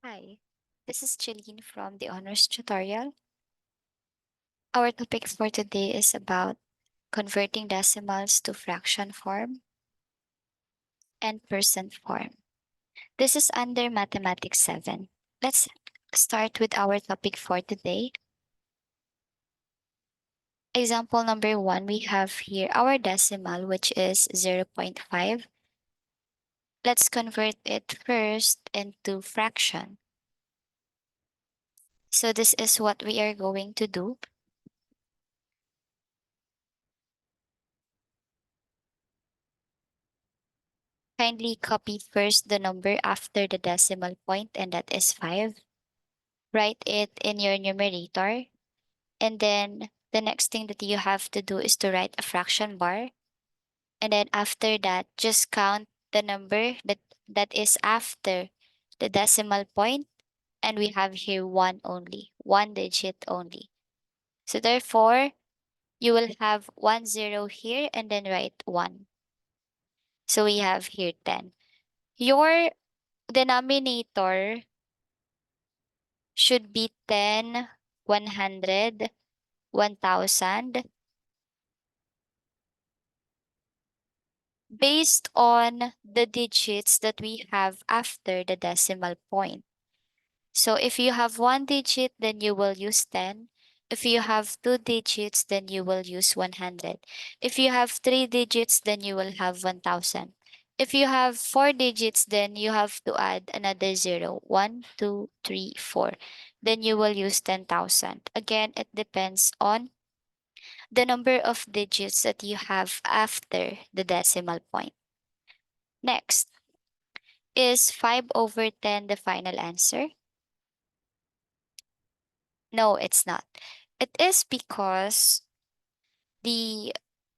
Hi, this is Jeline from the Honors Tutorial. Our topic for today is about converting decimals to fraction form and percent form. This is under Mathematics 7. Let's start with our topic for today. Example number 1, we have here our decimal, which is 0.5. Let's convert it first into fraction. So this is what we are going to do. Kindly copy first the number after the decimal point, and that is 5. Write it in your numerator. And then the next thing that you have to do is to write a fraction bar. And then after that, just count the number that is after the decimal point. And we have here one only, one digit only. So therefore, you will have 10 here and then write 1. So we have here 10. Your denominator should be 10, 100, 1,000. Based on the digits that we have after the decimal point. So if you have one digit, then you will use 10. If you have two digits, then you will use 100. If you have three digits, then you will have 1,000. If you have four digits, then you have to add another zero. 1, 2, 3, 4. Then you will use 10,000. Again, it depends on the number of digits that you have after the decimal point. Next, is 5 over 10 the final answer? No, it's not. It is because the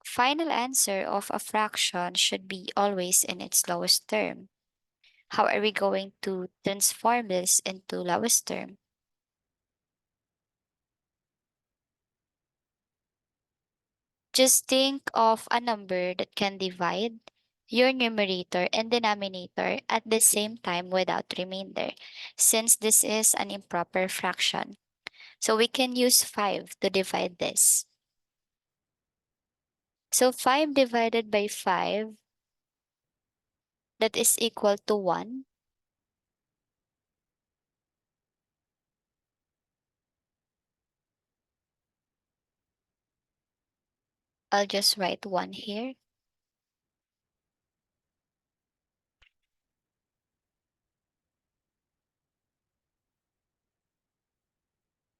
final answer of a fraction should be always in its lowest term. How are we going to transform this into lowest term? Just think of a number that can divide your numerator and denominator at the same time without remainder, since this is an improper fraction. So we can use 5 to divide this. So 5 divided by 5, that is equal to 1. I'll just write 1 here.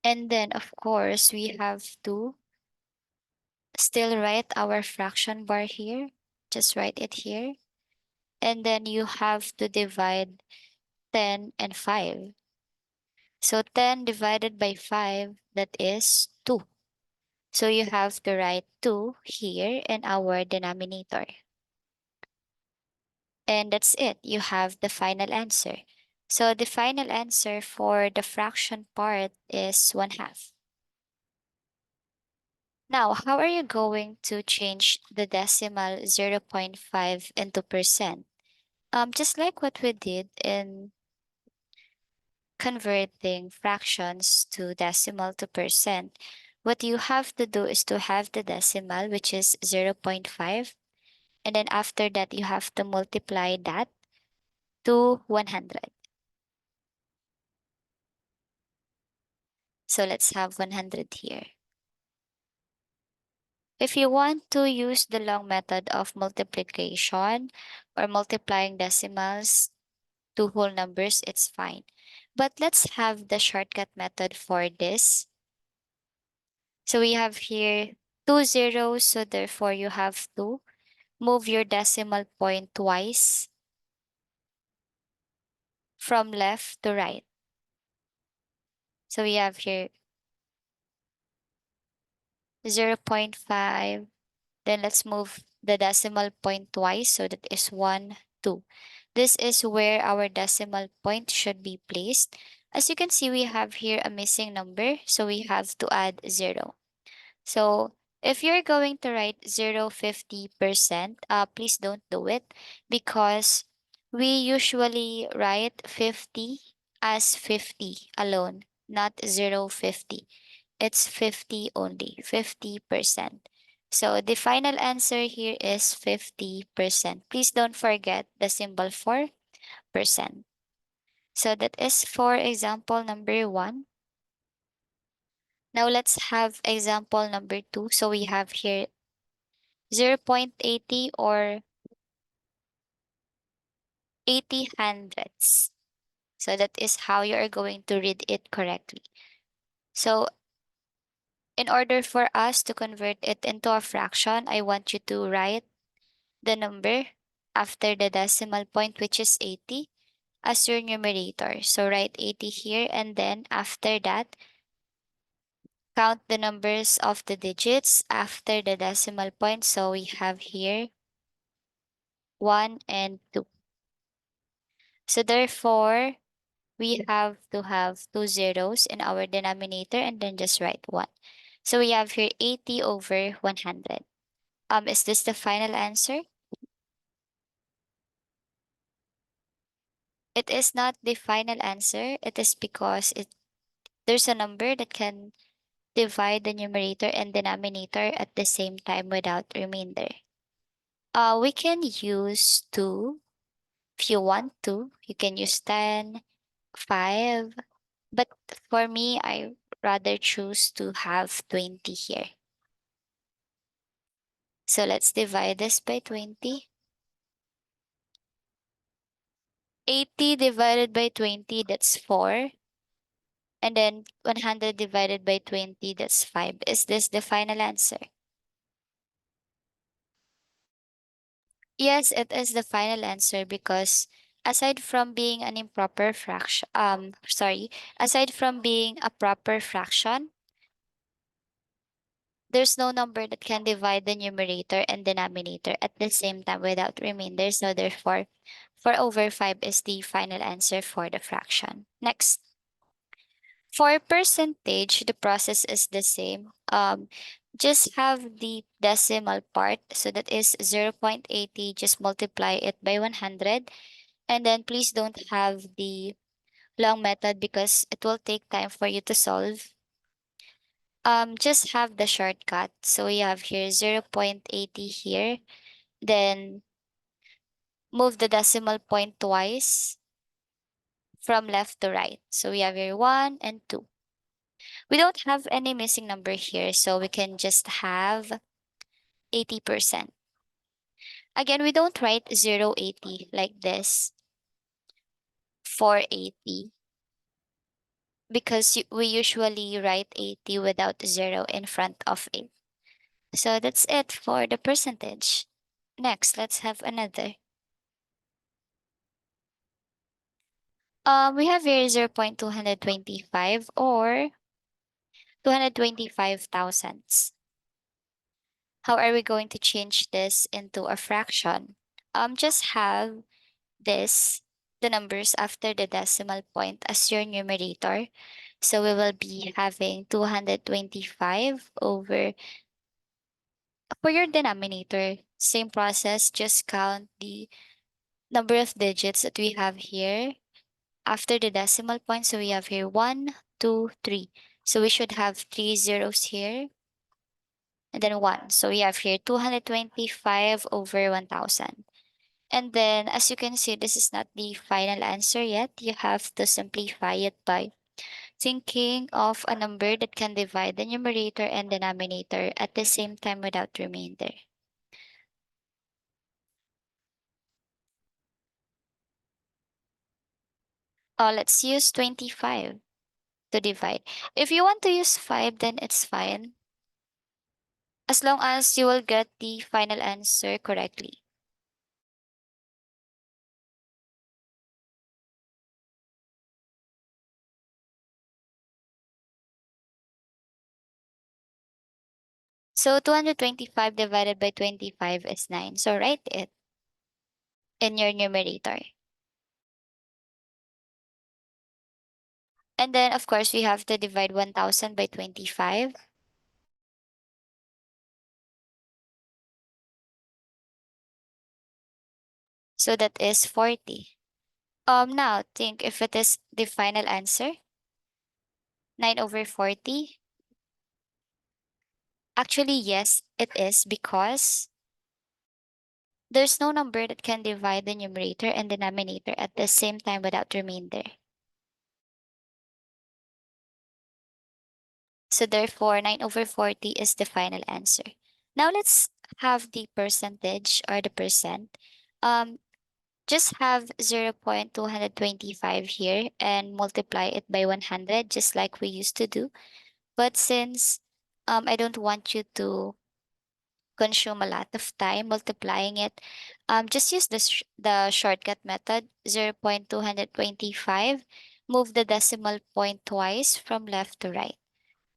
And then, of course, we have to still write our fraction bar here. Just write it here. And then you have to divide 10 and 5. So 10 divided by 5, that is 2. So you have to write 2 here in our denominator. And that's it. You have the final answer. So the final answer for the fraction part is 1/2. Now, how are you going to change the decimal 0.5 into percent? Just like what we did in converting fractions to decimal to percent, what you have to do is to have the decimal, which is 0.5, and then after that, you have to multiply that to 100. So let's have 100 here. If you want to use the long method of multiplication or multiplying decimals to whole numbers, it's fine. But let's have the shortcut method for this. So we have here two zeros, so therefore you have to move your decimal point twice from left to right. So we have here 0.5. Then let's move the decimal point twice, so that is 1, 2. This is where our decimal point should be placed. As you can see, we have here a missing number, so we have to add 0. So if you're going to write 0.50%, please don't do it because we usually write 50 as 50 alone, not 0.50. It's 50 only, 50%. So the final answer here is 50%. Please don't forget the symbol for percent. So that is for example number 1. Now let's have example number 2. So we have here 0.80 or 80 hundredths. So that is how you are going to read it correctly. So in order for us to convert it into a fraction, I want you to write the number after the decimal point, which is 80, as your numerator. So write 80 here, and then after that, count the numbers of the digits after the decimal point. So we have here 1 and 2. So therefore, we have to have two zeros in our denominator and then just write 1. So we have here 80 over 100. Is this the final answer? It is not the final answer. It is because there's a number that can divide the numerator and denominator at the same time without remainder. We can use 2 if you want to. You can use 10, 5. But for me, I rather choose to have 20 here. So let's divide this by 20. 80 divided by 20, that's 4. And then 100 divided by 20, that's 5. Is this the final answer? Yes, it is the final answer because aside from being an improper fraction, aside from being a proper fraction, there's no number that can divide the numerator and denominator at the same time without remainder. So therefore, 4 over 5 is the final answer for the fraction. Next. For percentage, the process is the same. Just have the decimal part. So that is 0.80. Just multiply it by 100. And then please don't have the long method because it will take time for you to solve. Just have the shortcut. So we have here 0.80 here. Then move the decimal point twice from left to right. So we have here 1 and 2. We don't have any missing number here, so we can just have 80%. Again, we don't write 080 like this for 80 because we usually write 80 without 0 in front of it. So that's it for the percentage. Next, let's have another. We have here 0.225 or 225 thousandths. How are we going to change this into a fraction? Just have this, the numbers after the decimal point as your numerator. So we will be having 225 over, for your denominator, same process, just count the number of digits that we have here after the decimal point. So we have here 1, 2, 3. So we should have 3 zeros here and then 1. So we have here 225 over 1000. And then as you can see, this is not the final answer yet. You have to simplify it by thinking of a number that can divide the numerator and denominator at the same time without remainder. Let's use 25 to divide. If you want to use 5, then it's fine. As long as you will get the final answer correctly. So 225 divided by 25 is 9. So write it in your numerator. And then, of course, we have to divide 1000 by 25. So that is 40. Now think if it is the final answer, 9 over 40. Actually, yes, it is because there's no number that can divide the numerator and denominator at the same time without remainder. So therefore, 9 over 40 is the final answer. Now let's have the percentage or the percent. Um, just have 0.225 here and multiply it by 100 just like we used to do. But since I don't want you to consume a lot of time multiplying it, just use the shortcut method 0.225. Move the decimal point twice from left to right.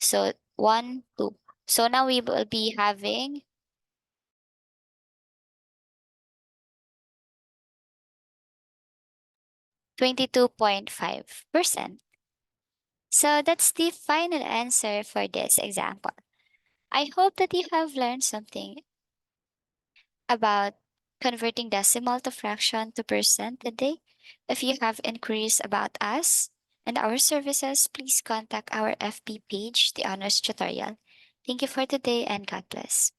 So 1, 2. So now we will be having 22.5%. So that's the final answer for this example. I hope that you have learned something about converting decimal to fraction to percent today. If you have inquiries about us and our services, please contact our FB page, The Honors Tutorial. Thank you for today and God bless.